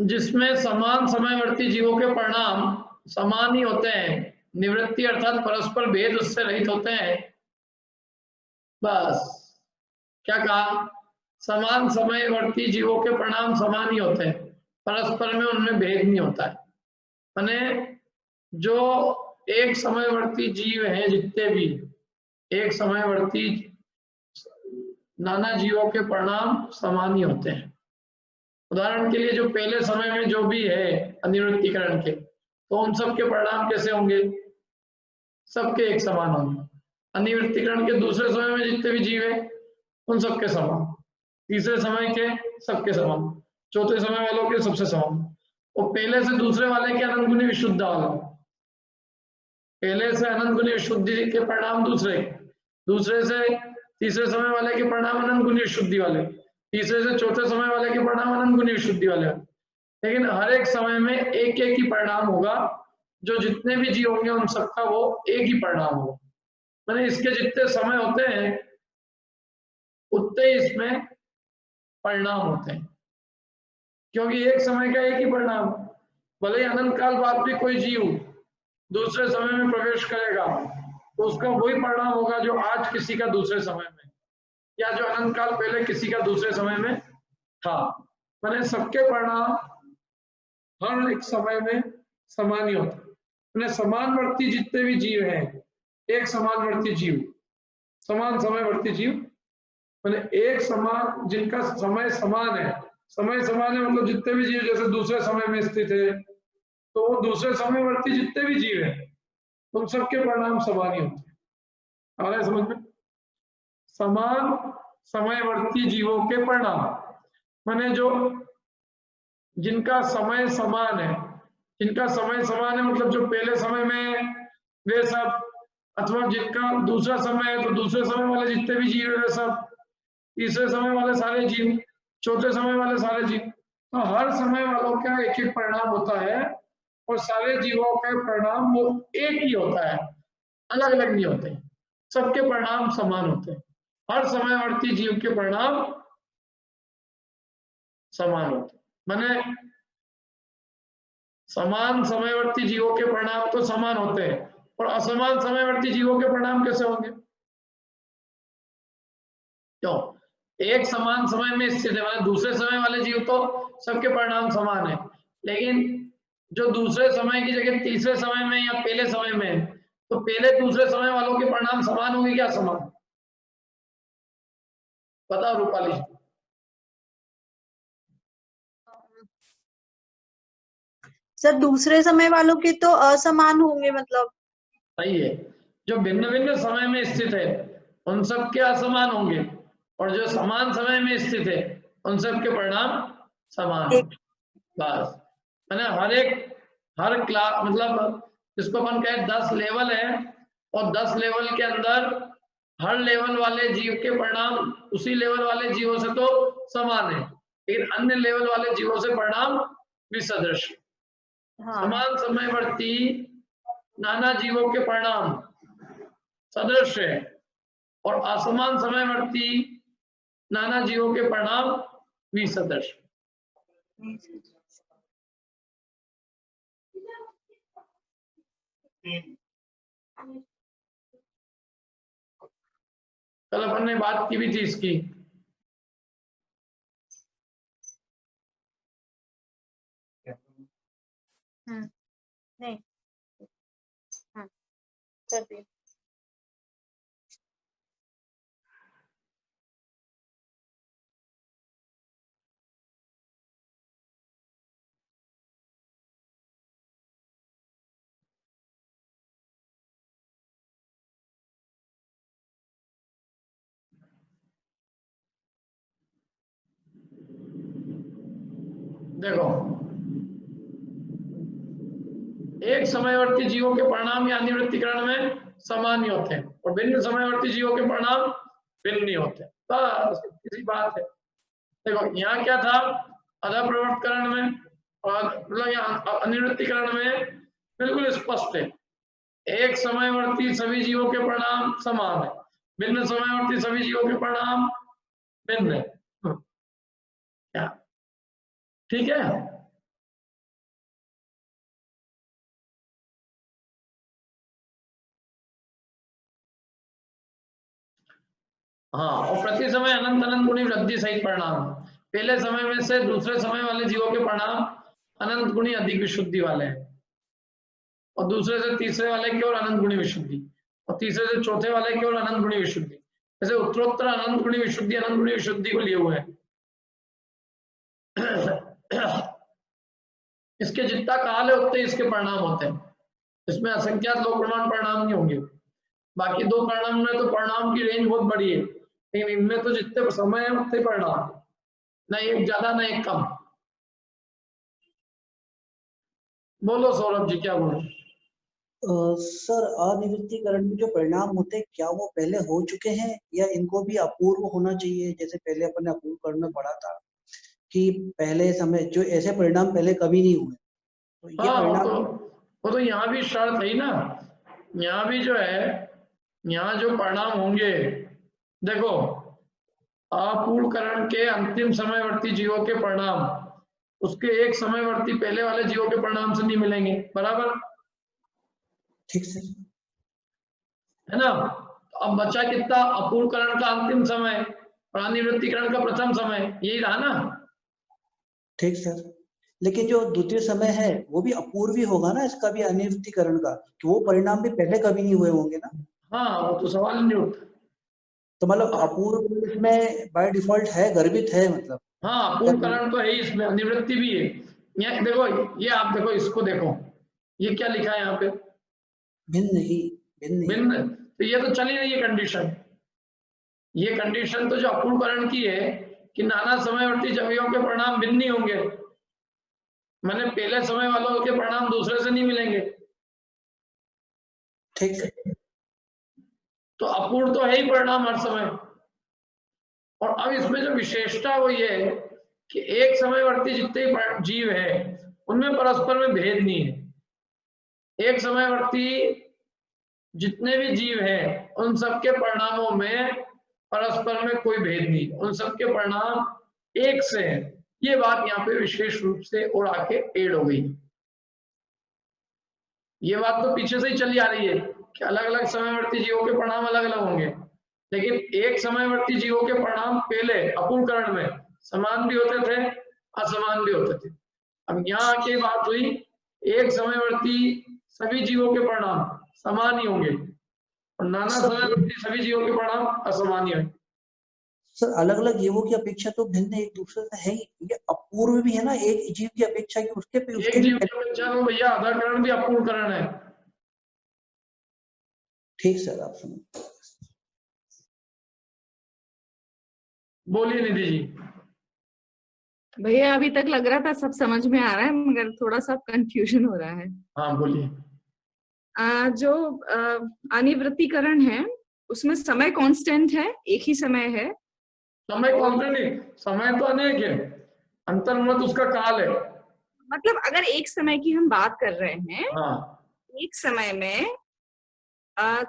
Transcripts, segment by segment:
जिसमें समान समयवर्ती जीवों के परिणाम समान ही होते हैं, निवृत्ति अर्थात परस्पर भेद उससे रहित होते हैं। बस क्या कहा, समान समयवर्ती जीवों के परिणाम समान ही होते हैं, परस्पर में उनमें भेद नहीं होता है। माने जो एक समयवर्ती जीव है, जितने भी एक समयवर्ती नाना जीवों के परिणाम समान ही होते हैं। उदाहरण के लिए जो पहले समय में जो भी है अनिवृत्तीकरण के, तो उन सब के परिणाम कैसे होंगे, सबके एक समान होंगे। अनिवृत्तीकरण के दूसरे समय में जितने भी जीव है उन सबके समान, तीसरे समय के सबके समान, चौथे समय वालों के सबसे समान, और पहले से दूसरे वाले के अनंत गुनी विशुद्ध वाला, पहले से अनंत गुनी विशुद्धि के परिणाम दूसरे से तीसरे समय वाले के परिणाम अनंत गुनी विशुद्धि वाले, तीसरे से चौथे समय वाले के परिणाम अनंत गुनी विशुद्धि वाले। लेकिन हर एक समय में एक एक ही परिणाम होगा, जो जितने भी जीव होंगे उन सबका वो एक ही परिणाम होगा। मैंने इसके जितने समय होते हैं उतने इसमें परिणाम होते हैं, क्योंकि एक समय का एक ही परिणाम, भले ही अनंत काल बाद भी कोई जीव दूसरे समय में प्रवेश करेगा तो उसका वही परिणाम होगा जो आज किसी का दूसरे समय में, या जो अनंत काल पहले किसी का दूसरे समय में था। मैंने सबके परिणाम हर एक समय में समान ही होते हैं। मैंने समानवर्ती जितने भी जीव हैं, एक समानवर्ती जीव, समान समयवर्ती जीव, मैंने एक समान जिनका समय समान है, समय समान है मतलब जितने भी जीव जैसे दूसरे समय में स्थित है, तो वो दूसरे समयवर्ती जितने भी जीव हैं उन सबके परिणाम समान ही होते हैं। आ रहा है समझ में? समान समयवर्ती जीवों के परिणाम माने जो जिनका समय समान है, जिनका समय समान है मतलब जो पहले समय में वे सब, अथवा जिनका दूसरा समय है तो दूसरे समय वाले जितने भी जीव है वे सब, तीसरे समय वाले सारे जीव, चौथे समय वाले सारे जीव, तो हर समय वालों का एक एक परिणाम होता है और सारे जीवों का परिणाम वो एक ही होता है, अलग अलग नहीं होते, सबके परिणाम समान होते हैं। हर समयवर्ती जीव के परिणाम समान होते हैं। माने समान समयवर्ती जीवों के परिणाम तो समान होते हैं, और असमान समयवर्ती जीवों के परिणाम कैसे होंगे? क्यों? एक समान समय में स्थित है, मतलब दूसरे समय वाले जीव तो सबके परिणाम समान है, लेकिन जो दूसरे समय की जगह तीसरे समय में या पहले समय में, तो पहले दूसरे समय वालों के परिणाम समान होंगे क्या समान? बताओ रूपाली। सर दूसरे समय वालों के तो असमान होंगे, मतलब सही है, जो भिन्न भिन्न समय में स्थित है उन सब के असमान होंगे, और जो समान समय में स्थित है उन सब के परिणाम समान होंगे। बस मैंने हर क्लास मतलब जिसको अपन कहे 10 लेवल है, और 10 लेवल के अंदर हर लेवल वाले जीव के परिणाम उसी लेवल वाले जीवों से तो समान है, लेकिन अन्य लेवल वाले जीवों से परिणाम विसदृश। हाँ। समान समयवर्ती नाना जीवों के परिणाम सदृश है, और असमान समयवर्ती नाना जीवों के परिणाम विसदृश। कल अपन ने बात की भी थी इसकी। नहीं हाँ चलिए। देखो, एक समयवर्ती जीवों के परिणाम या अनिवृत्तीकरण में समान ही होते हैं, और भिन्न समयवर्ती जीवों के परिणाम भिन्न नहीं होते। बस इसी बात है। देखो यहाँ क्या था, अधा प्रवर्तकरण में और मतलब यहाँ अनिवृत्तीकरण में बिल्कुल स्पष्ट है, एक समयवर्ती सभी जीवों के परिणाम समान है, भिन्न समयवर्ती सभी जीवों के परिणाम भिन्न है। क्या ठीक है? हाँ, और प्रति समय अनंत अनंत गुणी वृद्धि सहित परिणाम। पहले समय में से दूसरे समय वाले जीवों के परिणाम अनंत गुणी अधिक विशुद्धि वाले हैं, और दूसरे से तीसरे वाले की ओर अनंत गुणी विशुद्धि, और तीसरे से चौथे वाले की ओर अनंत गुणी विशुद्धि। जैसे उत्तरोत्तर अनंत गुणी विशुद्धि अनंत गुणी विशुद्धि को लिए हुए हैं। इसके जितना काल है उतने इसके परिणाम होते हैं। इसमें असंख्यात लोक प्रमाण परिणाम नहीं होंगे। बाकी दो परिणाम में तो परिणाम की रेंज बहुत बड़ी है, लेकिन इनमें तो जितने समय है उतने परिणाम, ना एक ज्यादा ना एक कम। बोलो सौरभ जी, क्या बोलो? सर, अनिवृत्तीकरण में जो परिणाम होते हैं क्या वो पहले हो चुके हैं या इनको भी अपूर्व होना चाहिए? जैसे पहले अपन ने अपूर्व करण में पढ़ा था कि पहले समय जो ऐसे परिणाम पहले कभी नहीं हुए, तो ये हाँ, परिणाम वो तो यहाँ भी शर्त है ना। यहाँ भी जो है, यहाँ जो परिणाम होंगे, देखो, अपूर्णकरण के अंतिम समयवर्ती जीवों के परिणाम उसके एक समयवर्ती पहले वाले जीवों के परिणाम से नहीं मिलेंगे, बराबर? ठीक सर, है ना? तो अब बचा कितना? अपूर्णकरण का अंतिम समय और अनिवृत्तीकरण का प्रथम समय, यही रहा ना? ठीक सर। लेकिन जो द्वितीय समय है वो भी अपूर्व ही होगा ना, इसका भी अनिवृत्तीकरण का, कि वो परिणाम भी पहले कभी नहीं हुए होंगे ना? हाँ, वो तो सवाल ही नहीं उठता। तो मतलब अपूर्व इसमें बाय डिफॉल्ट है, गर्भित है मतलब। हाँ, अपूर्णकरण तो है ही, इसमें अनिवृत्ति भी है। ये देखो, ये आप देखो, इसको देखो, ये क्या लिखा है यहाँ पे? भिन्न ही, भिन्न ही। भिन्न। तो ये तो चली रही है कंडीशन। ये कंडीशन तो जो अपूर्णकरण की है कि नाना समयवर्ती जीवों के परिणाम भिन्न ही होंगे, मैंने पहले समय वालों के परिणाम दूसरे से नहीं मिलेंगे। ठीक है। तो अपूर्ण तो है ही परिणाम हर समय। और अब इसमें जो विशेषता वो ये है कि एक समयवर्ती जितने जीव है उनमें परस्पर में भेद नहीं है। एक समयवर्ती जितने भी जीव हैं उन सबके परिणामों में परस्पर में कोई भेद नहीं, उन सबके परिणाम एक से हैं। ये बात यहाँ पे विशेष रूप से और आके ऐड हो गई। ये बात तो पीछे से ही चली आ रही है कि अलग अलग समयवर्ती जीवों के परिणाम अलग अलग होंगे, लेकिन एक समयवर्ती जीवों के परिणाम पहले अपूर्णकरण में समान भी होते थे, असमान भी होते थे। अब यहाँ आके बात हुई एक समयवर्ती सभी जीवों के परिणाम समान ही होंगे और नाना समयवर्ती सभी जीवों के परिणाम असमान ही होंगे। सर, अलग अलग जीवों की अपेक्षा तो भिन्न एक दूसरे से है ही। ये अपूर्व भी है ना, एक जीव की अपेक्षा की उसके एक जीव की अपेक्षा तो भैया आधाकरण भी अपूर्णकरण है। ठीक सर, आप सुनो। बोलिए निधि जी। भैया अभी तक लग रहा था सब समझ में आ रहा है, मगर थोड़ा सा कंफ्यूजन हो रहा है। हाँ बोलिए। जो अनिवृत्तीकरण है उसमें समय कांस्टेंट है, एक ही समय है। समय कांस्टेंट नहीं, समय तो अनेक है, अंतर्मत उसका काल है। मतलब अगर एक समय की हम बात कर रहे हैं, हाँ, एक समय में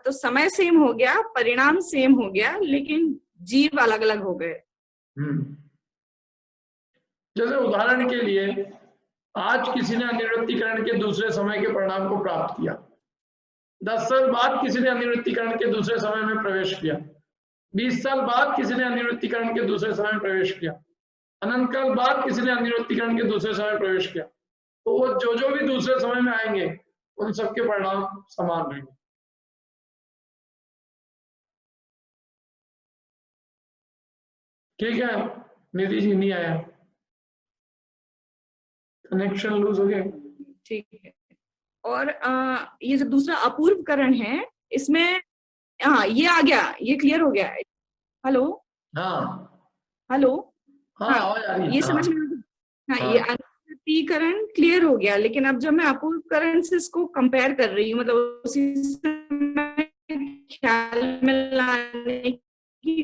तो समय सेम हो गया, परिणाम सेम हो गया, लेकिन जीव अलग अलग हो गए। जैसे उदाहरण के लिए आज किसी ने अनिवृत्तीकरण के दूसरे समय के परिणाम को प्राप्त किया, 10 साल बाद किसी ने अनिवृत्तीकरण के दूसरे समय में प्रवेश किया, 20 साल बाद किसी ने अनिवृत्तीकरण के दूसरे समय में प्रवेश किया, अनंत काल बाद किसी ने अनिवृत्तीकरण के दूसरे समय में प्रवेश किया। तो वो जो भी दूसरे समय में आएंगे उन सबके परिणाम समान रहेंगे। ठीक है, निधि जी नहीं आया, कनेक्शन लूज हो गया। ठीक है। और ये जो दूसरा अपूर्वकरण है, इसमें हाँ ये आ गया, ये क्लियर हो गया। हेलो, हाँ हेलो, हाँ, आवाज आ रही है। ये समझ में आ गया। हाँ, हाँ। ये अनिवृत्तीकरण क्लियर हो गया, लेकिन अब जब मैं अपूर्वकरण से इसको कंपेयर कर रही हूँ, मतलब उसी समय ख्याल में लाने की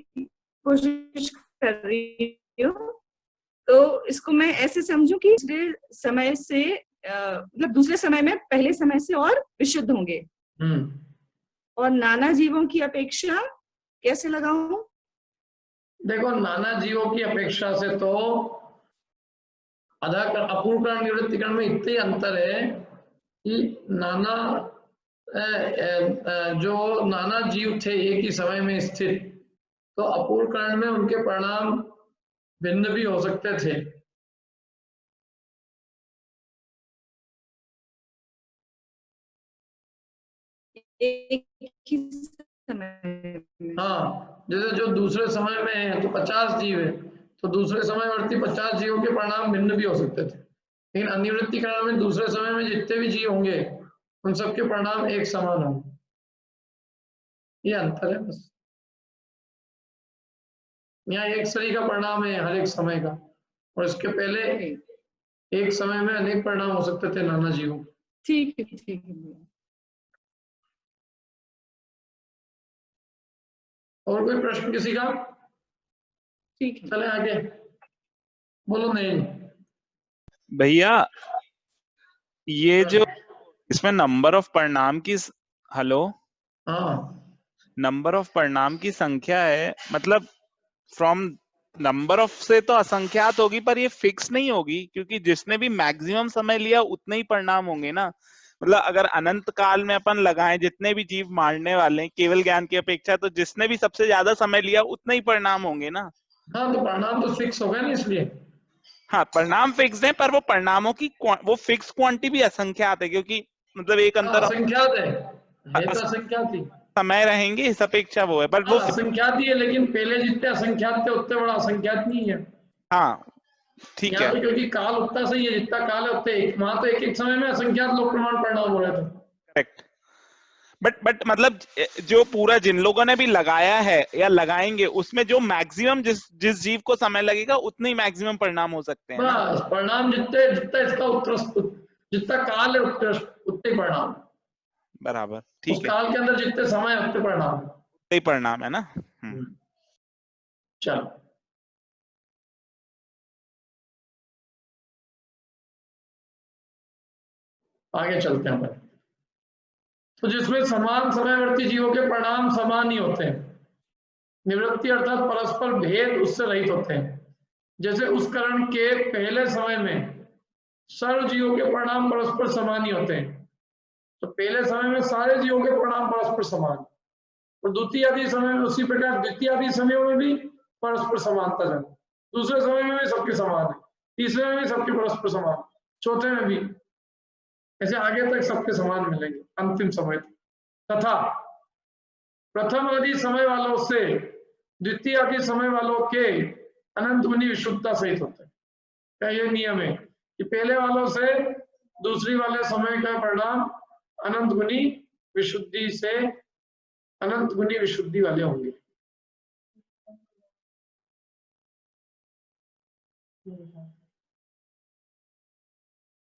कोशिश कर रही हूँ, तो इसको मैं ऐसे समझूं कि दूसरे समय से मतलब दूसरे समय में पहले समय से और विशुद्ध होंगे। और नाना जीवों की अपेक्षा कैसे लगाऊं? देखो, नाना जीवों की अपेक्षा से तो अपूर्णकरण निवृत्तीकरण में इतने अंतर है कि नाना जो नाना जीव थे एक ही समय में स्थित, तो अपूर्वकरण में उनके परिणाम भिन्न भी हो सकते थे। एक ही समय में। हाँ, जैसे जो दूसरे समय में है तो 50 जीव है, तो दूसरे समयवर्ती 50 जीवों के परिणाम भिन्न भी हो सकते थे, लेकिन अनिवृत्तीकरण में दूसरे समय में जितने भी जीव होंगे उन सबके परिणाम एक समान होंगे। ये अंतर है बस। यहाँ एक सरी का परिणाम है हर एक समय का, और इसके पहले एक समय में अनेक परिणाम हो सकते थे नाना जीवों। ठीक है, ठीक है। और कोई प्रश्न किसी का? ठीक है। चले आगे, बोलो। नहीं भैया, ये जो इसमें नंबर ऑफ परिणाम की, हेलो, हाँ, नंबर ऑफ परिणाम की संख्या है, मतलब फ्रॉम नंबर ऑफ से तो असंख्यात होगी, पर ये फिक्स नहीं होगी, क्योंकि जिसने भी मैक्सिमम समय लिया उतने ही परिणाम होंगे ना। मतलब अगर अनंत काल में अपन लगाएं जितने भी जीव मारने वाले हैं केवल ज्ञान की अपेक्षा, तो जिसने भी सबसे ज्यादा समय लिया उतने ही परिणाम होंगे ना। हाँ, तो परिणाम तो फिक्स हो गए ना, इसलिए। हाँ, परिणाम फिक्स है, पर वो परिणामों की वो फिक्स क्वांटिटी भी असंख्यात है, क्योंकि मतलब एक हाँ, अंतर असंख्यात है तो असंख्यात ही। समय रहेंगे इस अपेक्षा वो है, बट वो हाँ, असंख्यात ही है, लेकिन पहले जितने असंख्यात थे उतने बड़ा असंख्यात नहीं है। हाँ ठीक यहाँ है, तो क्योंकि काल उतना सही है, जितना काल है उतने वहां तो एक एक समय में असंख्यात लोक प्रमाण परिणाम हो रहे थे। करेक्ट। बट मतलब जो पूरा जिन लोगों ने भी लगाया है या लगाएंगे, उसमें जो मैक्सिमम जिस जीव को समय लगेगा उतने ही मैक्सिमम परिणाम हो सकते हैं ना। बस परिणाम जितने जितना इसका उत्कृष्ट, जितना काल है उत्कृष्ट उतने ही परिणाम। बराबर, उस ठीक है, काल के अंदर जितने समय है उतने परिणाम। उतने ही परिणाम है ना। चलो आगे चलते हैं अपन। तो जिसमें समान समयवर्ती जीवों के परिणाम समान ही होते हैं, निवृत्ति अर्थात परस्पर भेद उससे रहित होते हैं। जैसे उस करण के पहले समय में सर्व जीवों के परिणाम परस्पर समान ही होते हैं, तो पहले समय में सारे जीवों के परिणाम परस्पर समान, और द्वितीय आदि समय में उसी प्रकार द्वितीय आदि समयों में भी परस्पर समानता है। दूसरे समय में भी सबके समान है, तीसरे में भी सबके परस्पर समान, चौथे में भी, ऐसे आगे तक सबके समान मिलेंगे अंतिम समय तक। तथा प्रथम आदि समय वालों से द्वितीय आदि समय वालों के अनंत गुनी विशुद्धता सहित होते हैं। क्या ये नियम है कि पहले वालों से दूसरी वाले समय का परिणाम अनंत गुनी विशुद्धि से अनंत गुनी विशुद्धि वाले होंगे।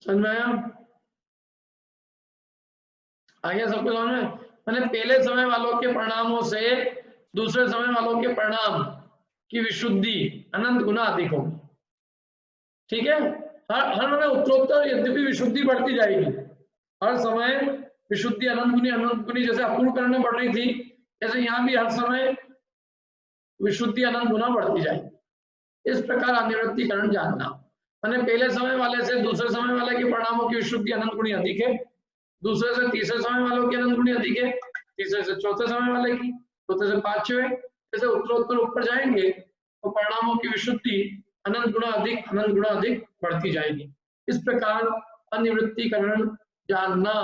समझ में आया? आगे सबको समझ में? मैंने पहले समय वालों के परिणामों से दूसरे समय वालों के परिणाम की विशुद्धि अनंत गुना अधिक होगी। ठीक है, हर मैंने उत्तरोत्तर यद्यपि विशुद्धि बढ़ती जाएगी, हर समय विशुद्धि अनंत गुनी जैसे अपूर्वकरण में बढ़ रही थी, ऐसे यहाँ भी हर समय विशुद्धि अनंत गुना बढ़ती जाएगी। इस प्रकार अनिवृत्तीकरण जानना, मैंने पहले समय वाले से दूसरे समय वाले के परिणामों की विशुद्धि अनंत गुणी अधिक है, दूसरे से तीसरे समय वालों की अनंत गुणी अधिक है, तीसरे से चौथे समय वाले की, चौथे से पांचवें, जैसे उत्तरोत्तर ऊपर जाएंगे तो परिणामों की विशुद्धि अनंत गुणा अधिक बढ़ती जाएगी। इस प्रकार अनिवृत्तीकरण जानना,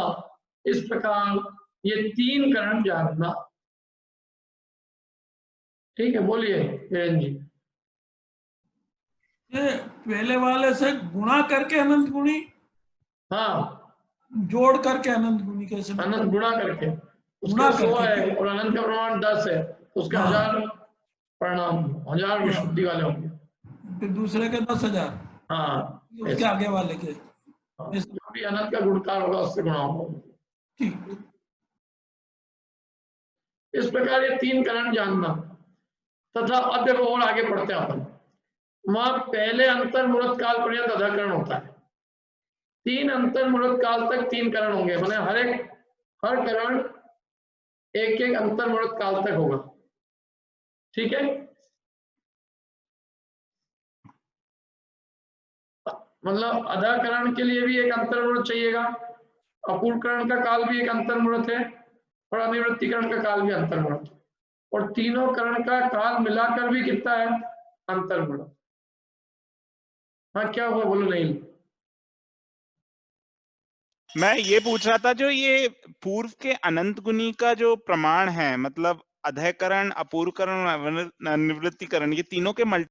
इस प्रकार ये तीन करण जानना। ठीक है, बोलिए वीरेंद्र जी। ये पहले वाले से गुणा करके अनंत गुणी, हाँ, जोड़ करके अनंत गुणी कैसे? अनंत गुणा करके, गुणा उसके 100 करके। है और अनंत का प्रमाण 10 है, उसके हाँ। 1000 परिणाम, 1000 विशुद्धि वाले होंगे। फिर दूसरे के 10,000, हाँ, उसके ऐसे। आगे वाले के। हाँ, जो भी अनंत का गुणकार होगा उससे गुणा होगा। ठीक। इस प्रकार ये तीन करण जानना। तथा अब देखो और आगे पढ़ते हैं अपन, वहां पहले अंतर मुहूर्त काल पर्यंत अधाकरण होता है, तीन अंतर मुहूर्त काल तक तीन करण होंगे, माने हर करण एक एक अंतर मुहूर्त काल तक होगा। ठीक है, मतलब अधाकरण के लिए भी एक अंतर मुहूर्त चाहिएगा, अपूर्वकरण का काल भी एक अंतर मुहूर्त है, और अनिवृत्तीकरण का काल भी अंतर मुहूर्त। और तीनों करण का काल मिलाकर भी कितना है, अंतर बढ़ो। हाँ क्या हुआ, बोलो नहीं। मैं ये पूछ रहा था, जो ये पूर्व के अनंत गुणी का जो प्रमाण है, मतलब अधःकरण, अपूर्वकरण, निवृत्तिकरण, ये तीनों के